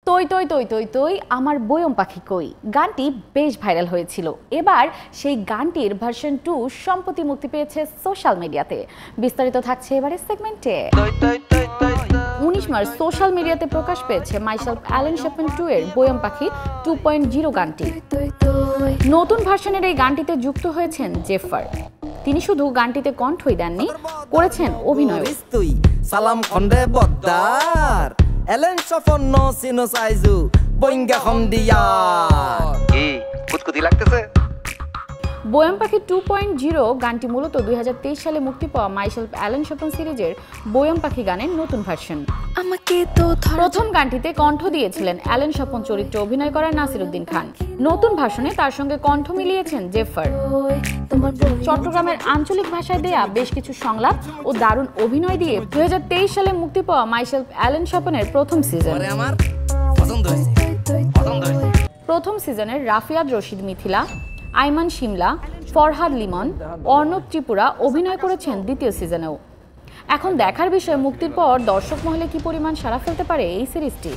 তৈ তৈ তৈ তৈ তৈ আমার বয়ম পাখি কই গানটি বেশ ভাইরাল হয়েছিল। এবার সেই গানটির ভার্সন 2 সম্প্রতি মুক্তি পেয়েছে সোশ্যাল মিডিয়াতে। বিস্তারিত থাকছে এবারের সেগমেন্টে। 19 মার্চ সোশ্যাল মিডিয়াতে প্রকাশ পেয়েছে মাইসেলফ অ্যালেন শেপম্যান 2 এর বয়ম পাখি 2.0 গানটি। নতুন ভার্সনের এই গানটিতে যুক্ত হয়েছেন জেফার। তিনি শুধু গানটিতে কণ্ঠই দেননি, করেছেন অভিনয়। সালাম খন্ডে বদ্দার এলেন সফন নো সিনো সাইজু বইঙ্গা খন্ডিয়া কি কুতকুতি লাগতেছে। বয়ম পাখি 2.0 গানটি মূলত 2023 সালে মুক্তি পাওয়া মাইসেলফ অ্যালেন শেপম্যান সিরিজের বয়ম পাখি গানের নতুন ভার্সন। প্রথম গানটিতে কণ্ঠ দিয়েছিলেন অ্যালেন শেপম্যান চরিত্রে অভিনয় করা নাসিরউদ্দিন খান। নতুন ভার্সনে তার সঙ্গে কণ্ঠ মিলিয়েছেন জেফার। চট্টগ্রামের আঞ্চলিক ভাষায় দেয়া বেশ কিছু সংলাপ ও দারুণ অভিনয় দিয়ে 2023 সালে মুক্তি পাওয়া মাইসেলফ অ্যালেন শেপম্যানের প্রথম সিজনের রাফিয়াদ রশিদ মিথিলা, আইমান শিমলা, ফরহাদ লিমন, অর্ণব ত্রিপুরা অভিনয় করেছেন দ্বিতীয় সিজনেও। এখন দেখার বিষয় মুক্তির পর দর্শক মহলে কি পরিমাণ সাড়া ফেলতে পারে এই সিরিজটি।